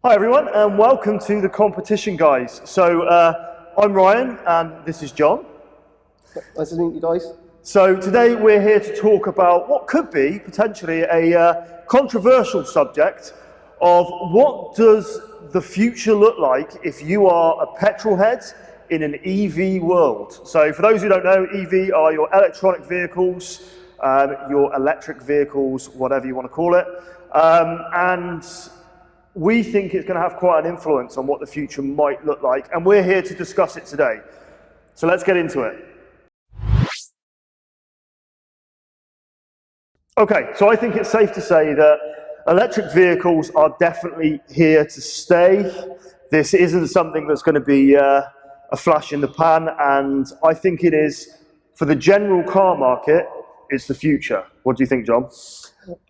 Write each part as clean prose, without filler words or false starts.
Hi everyone, and welcome to the competition, guys. So I'm Ryan, and this is John. Nice to meet you guys. So today we're here to talk about what could be potentially a controversial subject of what does the future look like if you are a petrol head in an EV world. So for those who don't know, EV are your electronic vehicles, your electric vehicles, whatever you want to call it, and we think it's going to have quite an influence on what the future might look like, and we're here to discuss it today. So let's get into it. Okay, so I think it's safe to say that electric vehicles are definitely here to stay. This isn't something that's going to be a flash in the pan, and I think it is, for the general car market, it's the future. What do you think, John?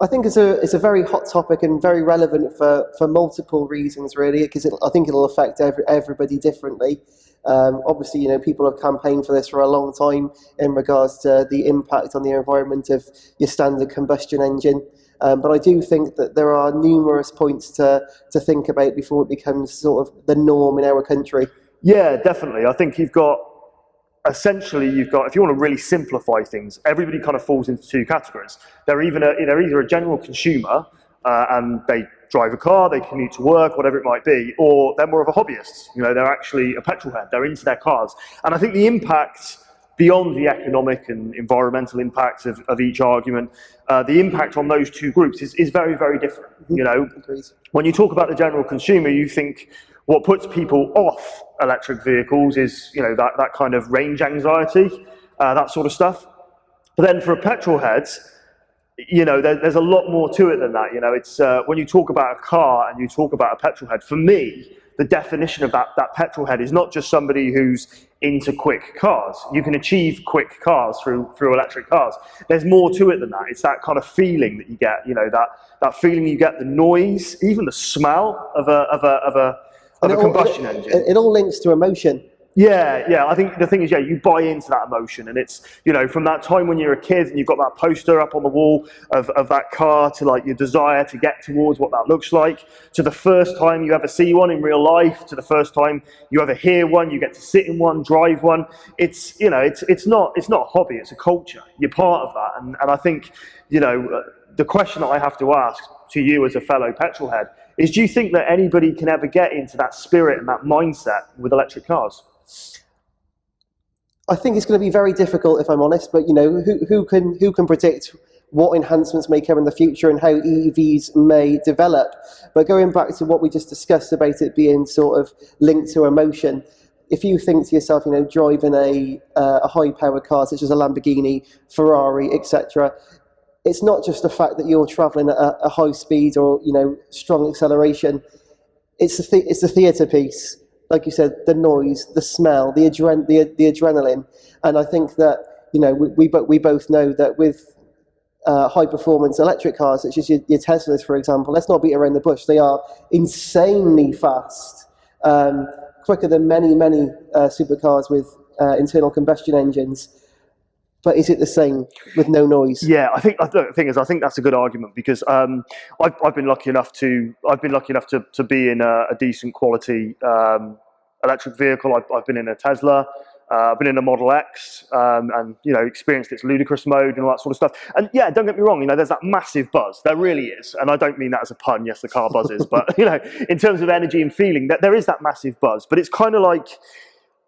I think it's a very hot topic and very relevant for multiple reasons, really, because I think it'll affect everybody differently. Obviously, people have campaigned for this for a long time in regards to the impact on the environment of your standard combustion engine. But I do think that there are numerous points to think about before it becomes sort of the norm in our country. Yeah, definitely. I think you've got, if you want to really simplify things, everybody kind of falls into two categories. They're either a general consumer and they drive a car, they commute to work, whatever it might be, or they're more of a hobbyist. They're actually a petrol head. They're into their cars. And I think the impact, beyond the economic and environmental impacts of each argument, the impact on those two groups is very, very different. When you talk about the general consumer, you think what puts people off electric vehicles is, that kind of range anxiety, that sort of stuff. But then for a petrol head, there's a lot more to it than that. It's when you talk about a car and you talk about a petrol head, for me, the definition of that petrol head is not just somebody who's into quick cars. You can achieve quick cars through electric cars. There's more to it than that. It's that kind of feeling that you get, that feeling you get, the noise, even the smell of a combustion engine. It all links to emotion. Yeah. I think the thing is, you buy into that emotion, and it's, from that time when you're a kid and you've got that poster up on the wall of that car, to like your desire to get towards what that looks like, to the first time you ever see one in real life, to the first time you ever hear one, you get to sit in one, drive one. It's not a hobby, it's a culture. You're part of that, and I think, the question that I have to ask to you as a fellow petrol head is, do you think that anybody can ever get into that spirit and that mindset with electric cars? I think it's going to be very difficult, if I'm honest, but who can predict what enhancements may come in the future and how EVs may develop. But going back to what we just discussed about it being sort of linked to emotion, if you think to yourself, driving a high-powered car such as a Lamborghini, Ferrari, etc., it's not just the fact that you're traveling at a high speed or strong acceleration. It's the theatre piece. Like you said, the noise, the smell, the adrenaline, and I think that we both know that with high performance electric cars, such as your Teslas, for example, let's not beat around the bush. They are insanely fast, quicker than many supercars with internal combustion engines. But is it the same with no noise? Yeah, I think that's a good argument, because I've been lucky enough to be in a decent quality electric vehicle. I've been in a Tesla. I've been in a Model X, and experienced its ludicrous mode and all that sort of stuff. And yeah, don't get me wrong, there's that massive buzz. There really is, and I don't mean that as a pun. Yes, the car buzzes, but in terms of energy and feeling, that there is that massive buzz. But it's kind of like,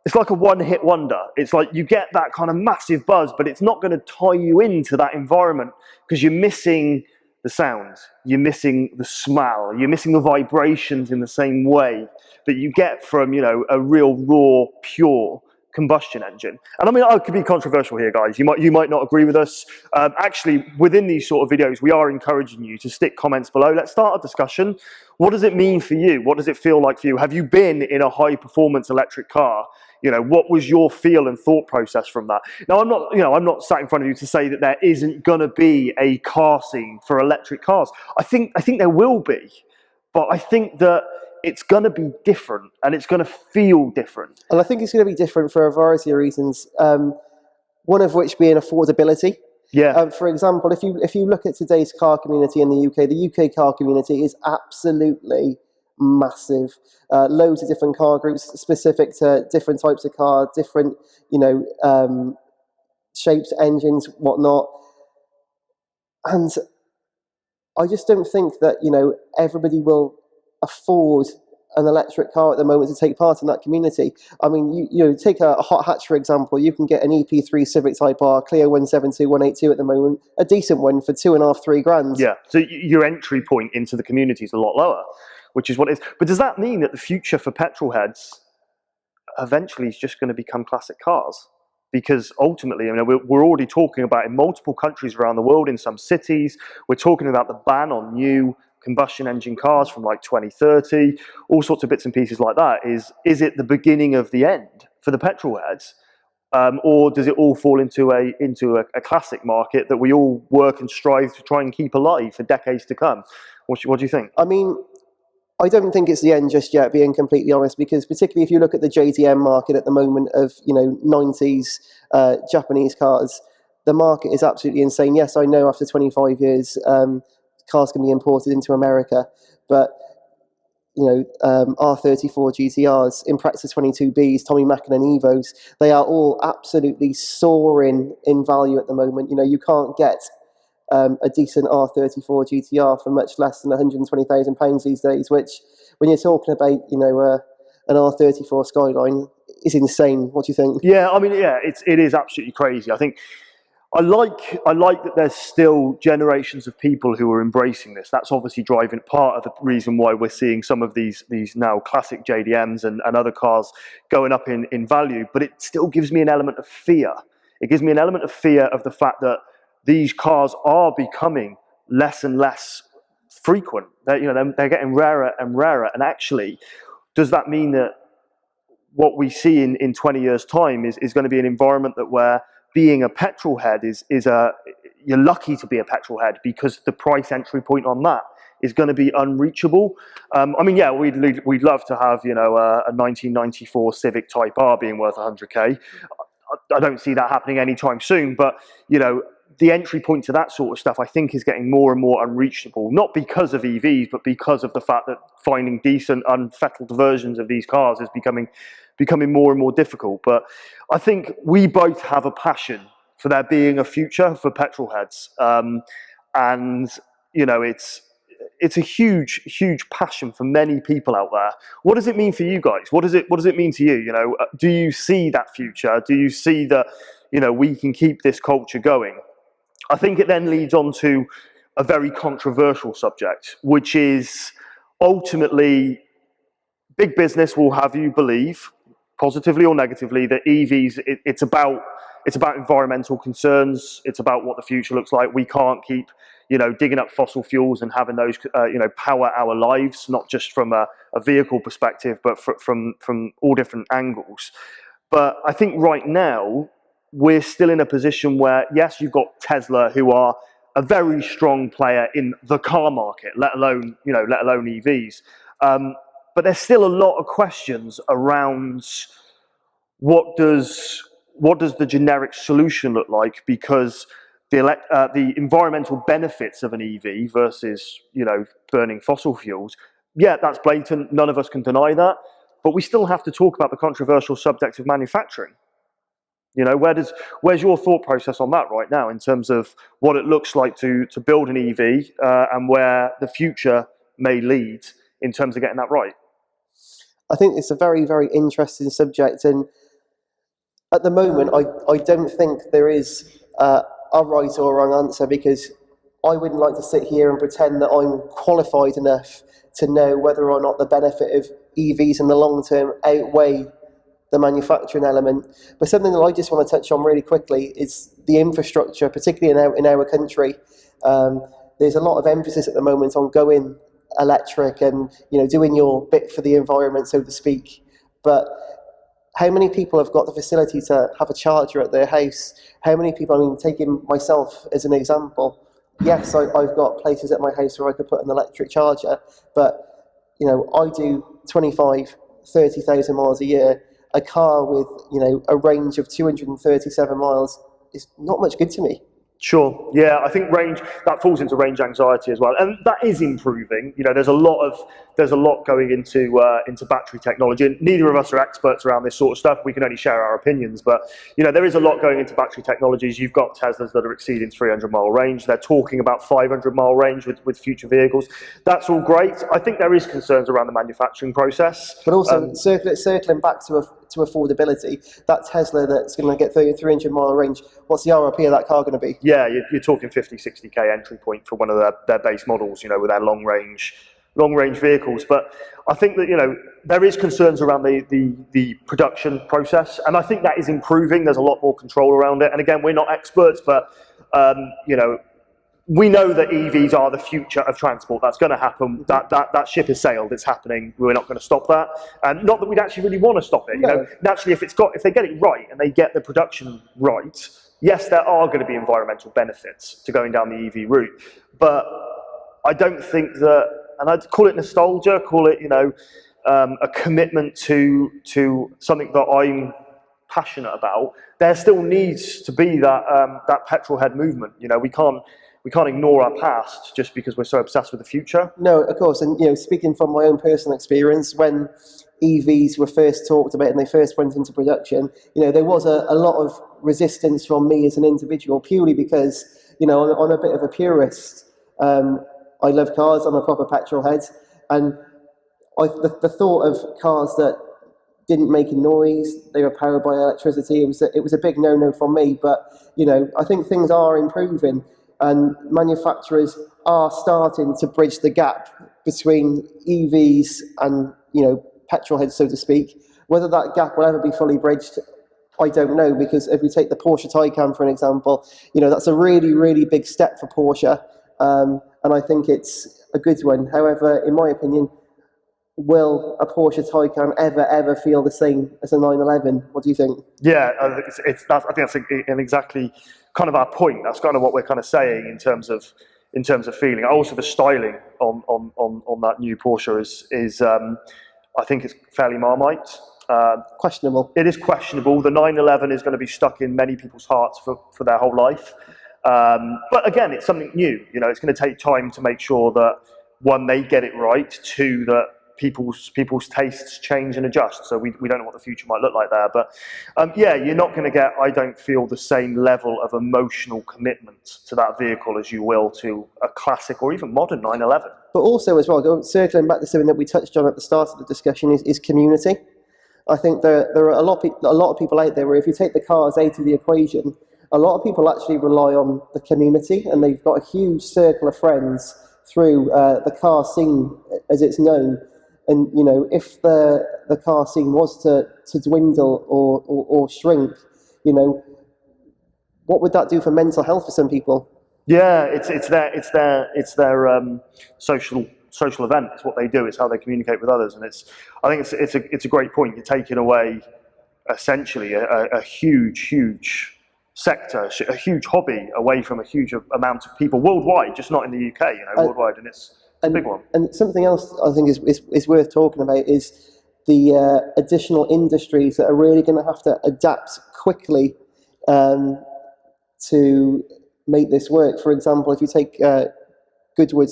it's like a one-hit wonder. It's like you get that kind of massive buzz, but it's not going to tie you into that environment, because you're missing the sound, you're missing the smell, you're missing the vibrations in the same way that you get from, a real raw, pure combustion engine. And I mean, I could be controversial here, guys. You might not agree with us. Actually, within these sort of videos, we are encouraging you to stick comments below. Let's start a discussion. What does it mean for you? What does it feel like for you? Have you been in a high-performance electric car? What was your feel and thought process from that? Now, I'm not sat in front of you to say that there isn't going to be a car scene for electric cars. I think there will be, but I think that it's going to be different, and it's going to feel different. And I think it's going to be different for a variety of reasons. One of which being affordability. Yeah. For example, if you look at today's car community in the UK car community is absolutely massive. Loads of different car groups specific to different types of car, different, shapes, engines, whatnot. And I just don't think that, everybody will afford an electric car at the moment to take part in that community. I mean, take a hot hatch, for example. You can get an EP3 Civic Type R, Clio 172, 182 at the moment, a decent one for 2.5, 3 grand. Yeah, so your entry point into the community is a lot lower, which is what it is. But does that mean that the future for petrol heads eventually is just going to become classic cars? Because ultimately, we're already talking about in multiple countries around the world, in some cities, we're talking about the ban on new combustion engine cars from like 2030, all sorts of bits and pieces like that. Is it the beginning of the end for the petrol heads? Or does it all fall into a classic market that we all work and strive to try and keep alive for decades to come? What do you think? I mean, I don't think it's the end just yet, being completely honest, because particularly if you look at the JDM market at the moment of 90s Japanese cars, the market is absolutely insane. Yes, I know after 25 years, cars can be imported into America, but R34 GTRs, Impreza 22Bs, Tommy Mackinnon Evos, they are all absolutely soaring in value at the moment. You can't get a decent R34 GTR for much less than £120,000 these days, which, when you're talking about, an R34 Skyline, is insane. What do you think? Yeah, it is absolutely crazy. I think I like that there's still generations of people who are embracing this. That's obviously driving part of the reason why we're seeing some of these now classic JDMs and other cars going up in value. But it still gives me an element of fear. It gives me an element of fear of the fact that these cars are becoming less and less frequent. They're getting rarer and rarer. And actually, does that mean that what we see in 20 years' time is going to be an environment that where being a petrol head you're lucky to be a petrol head because the price entry point on that is going to be unreachable. We'd love to have a 1994 Civic Type R being worth 100k. I don't see that happening anytime soon, but the entry point to that sort of stuff, I think, is getting more and more unreachable, not because of EVs, but because of the fact that finding decent, unfettered versions of these cars is becoming more and more difficult. But I think we both have a passion for there being a future for petrol heads. And it's a huge passion for many people out there. What does it mean for you guys? What does it mean to you? Do you see that future? Do you see that, we can keep this culture going? I think it then leads on to a very controversial subject, which is ultimately big business will have you believe, positively or negatively, that EVs, it's about environmental concerns. It's about what the future looks like. We can't keep, digging up fossil fuels and having those, power our lives, not just from a vehicle perspective, but from all different angles. But I think right now, we're still in a position where, yes, you've got Tesla, who are a very strong player in the car market, let alone EVs. But there's still a lot of questions around what does the generic solution look like, because the environmental benefits of an EV versus burning fossil fuels, yeah, that's blatant. None of us can deny that, but we still have to talk about the controversial subject of manufacturing. Where's your thought process on that right now in terms of what it looks like to build an EV and where the future may lead in terms of getting that right? I think it's a very, very interesting subject, and at the moment, I don't think there is a right or wrong answer, because I wouldn't like to sit here and pretend that I'm qualified enough to know whether or not the benefit of EVs in the long term outweigh the manufacturing element. But something that I just want to touch on really quickly is the infrastructure, particularly in our country. There's a lot of emphasis at the moment on going electric and doing your bit for the environment, so to speak. But how many people have got the facility to have a charger at their house? How many people, taking myself as an example, yes, I've got places at my house where I could put an electric charger, but I do 25, 30,000 miles a year. A car with a range of 237 miles is not much good to me. Sure. Yeah, I think range that falls into range anxiety as well, and that is improving. There's a lot going into battery technology. And neither of us are experts around this sort of stuff. We can only share our opinions, but there is a lot going into battery technologies. You've got Teslas that are exceeding 300-mile range. They're talking about 500-mile range with future vehicles. That's all great. I think there is concerns around the manufacturing process, but also circling back to affordability. That Tesla that's going to get 300-mile range. What's the RRP of that car going to be? Yeah, you're talking 50, 60k entry point for one of their base models, with their long range vehicles. But I think that there is concerns around the production process, and I think that is improving. There's a lot more control around it. And again, we're not experts, but we know that EVs are the future of transport. That's going to happen. That ship has sailed. It's happening. We're not going to stop that. And not that we'd actually really want to stop it. No. Naturally, if they get it right and they get the production right, yes, there are going to be environmental benefits to going down the EV route. But I don't think that, and I'd call it nostalgia, call it a commitment to something that I'm passionate about. There still needs to be that petrol head movement. We can't ignore our past just because we're so obsessed with the future. No, of course. And speaking from my own personal experience, when EVs were first talked about and they first went into production, there was a lot of resistance from me as an individual, purely because I'm a bit of a purist. I love cars. I'm a proper petrol head, and the thought of cars that didn't make a noise, they were powered by electricity, it was a big no-no from me. But I think things are improving. And manufacturers are starting to bridge the gap between EVs and petrol heads, so to speak. Whether that gap will ever be fully bridged, I don't know. Because if we take the Porsche Taycan for an example, that's a really, really big step for Porsche, and I think it's a good one. However, in my opinion, will a Porsche Taycan ever feel the same as a 911? What do you think? Yeah, I think that's exactly kind of our point. That's kind of what we're kind of saying in terms of feeling. Also, the styling on that new Porsche is I think it's fairly Marmite. Questionable. It is questionable. The 911 is going to be stuck in many people's hearts for their whole life. But again, it's something new. It's going to take time to make sure that, one, they get it right. Two, that people's tastes change and adjust. So we don't know what the future might look like there. But you're not going to get, I don't feel, the same level of emotional commitment to that vehicle as you will to a classic or even modern 911. But also as well, circling back to something that we touched on at the start of the discussion, is community. I think there are a lot of people out there where, if you take the cars out of the equation, a lot of people actually rely on the community, and they've got a huge circle of friends through the car scene as it's known. And if the car scene was to dwindle or shrink, what would that do for mental health for some people? Yeah, it's their social event. It's what they do. It's how they communicate with others, and I think it's a great point. You're taking away essentially a huge sector, a huge hobby away from a huge amount of people worldwide, just not in the UK, worldwide, and it's a big one. And something else I think is worth talking about is the additional industries that are really going to have to adapt quickly to make this work. For example, if you take Goodwood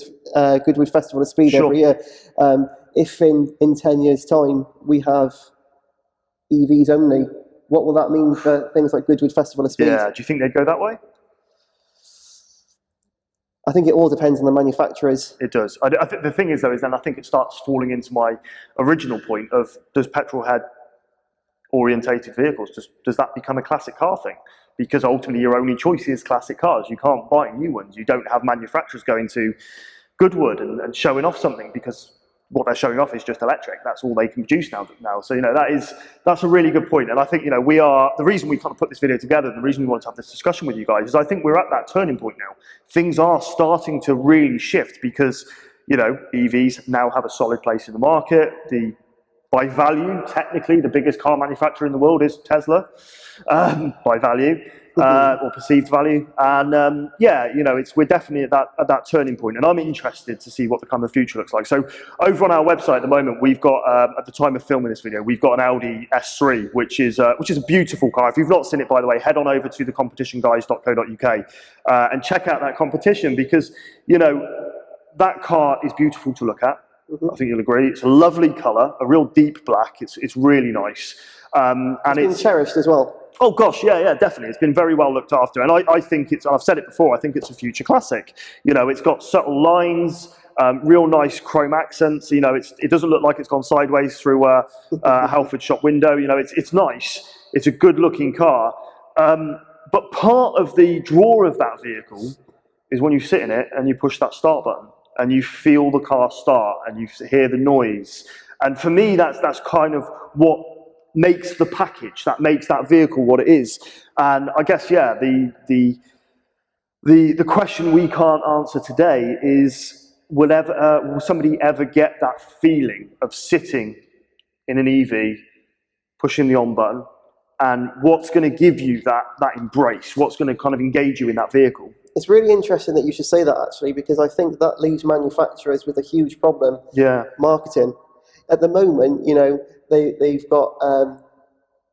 Festival of Speed Sure. every year, if in 10 years' time we have EVs only, what will that mean for things like Goodwood Festival of Speed? Yeah, do you think they'd go that way? I think it all depends on the manufacturers. It does. I think the thing is, though, then I think it starts falling into my original point of, does petrol head orientated vehicles, does that become a classic car thing? Because ultimately your only choice is classic cars. You can't buy new ones. You don't have manufacturers going to Goodwood and showing off something, because what they're showing off is just electric. That's all they can produce now. So that's a really good point. And I think the reason we kind of put this video together, the reason we want to have this discussion with you guys, is I think we're at that turning point now. Things are starting to really shift, because EVs now have a solid place in the market. By value, technically, the biggest car manufacturer in the world is Tesla, by value. or perceived value. And yeah, you know, we're definitely at that turning point, and I'm interested to see what the kind of future looks like. So over on our website at the moment, we've got at the time of filming this video, we've got an Audi S3, which is a beautiful car. If you've not seen it, by the way, head on over to thecompetitionguys.co.uk and check out that competition, because you know that car is beautiful to look at. I think you'll agree. It's a lovely colour, a real deep black. It's really nice. And it's been cherished as well. Oh gosh, yeah, definitely. It's been very well looked after, and I think I've said it before, I think it's a future classic. You know, it's got subtle lines, real nice chrome accents. You know, it doesn't look like it's gone sideways through a Halford shop window. You know, it's nice. It's a good-looking car. But part of the draw of that vehicle is when you sit in it and you push that start button and you feel the car start and you hear the noise. And for me, that's kind of what makes the package, that makes that vehicle what it is. And I guess, yeah, the question we can't answer today is, will somebody ever get that feeling of sitting in an EV, pushing the on button, and what's going to give you that embrace? What's going to kind of engage you in that vehicle? It's really interesting that you should say that, actually, because I think that leaves manufacturers with a huge problem. Yeah. Marketing. At the moment, you know, they've got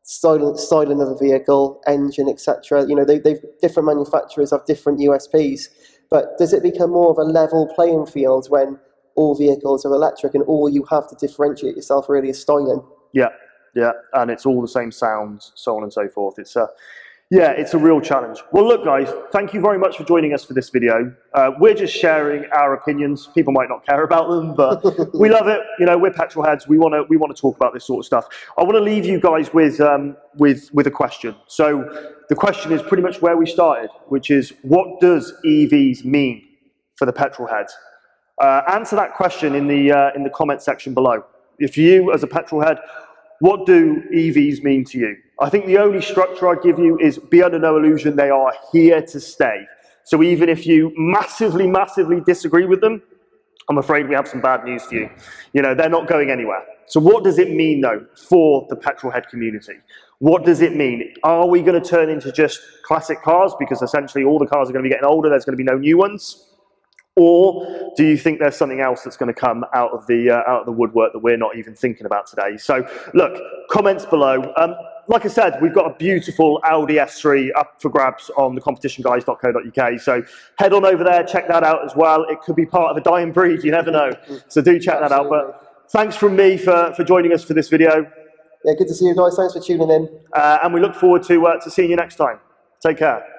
styling of the vehicle, engine, etc. You know, different manufacturers have different USPs. But does it become more of a level playing field when all vehicles are electric and all you have to differentiate yourself really is styling? Yeah, and it's all the same sounds, so on and so forth. It's a real challenge. Well, look, guys, thank you very much for joining us for this video. We're just sharing our opinions. People might not care about them, but we love it. You know, we're petrol heads. We want to talk about this sort of stuff. I want to leave you guys with a question. So the question is pretty much where we started, which is, what does EVs mean for the petrol heads? Answer that question in the comment section below. If you, as a petrol head, what do EVs mean to you? I think the only structure I'd give you is, be under no illusion, they are here to stay. So even if you massively, massively disagree with them, I'm afraid we have some bad news for you. You know, they're not going anywhere. So what does it mean, though, for the petrol head community? What does it mean? Are we going to turn into just classic cars, because essentially all the cars are going to be getting older, there's going to be no new ones? Or do you think there's something else that's going to come out of the woodwork that we're not even thinking about today? So look, comments below. Like I said, we've got a beautiful Audi S3 up for grabs on thecompetitionguys.co.uk. So head on over there, check that out as well. It could be part of a dying breed, you never know. So do check that out. But thanks from me for joining us for this video. Yeah, good to see you guys. Thanks for tuning in. And we look forward to seeing you next time. Take care.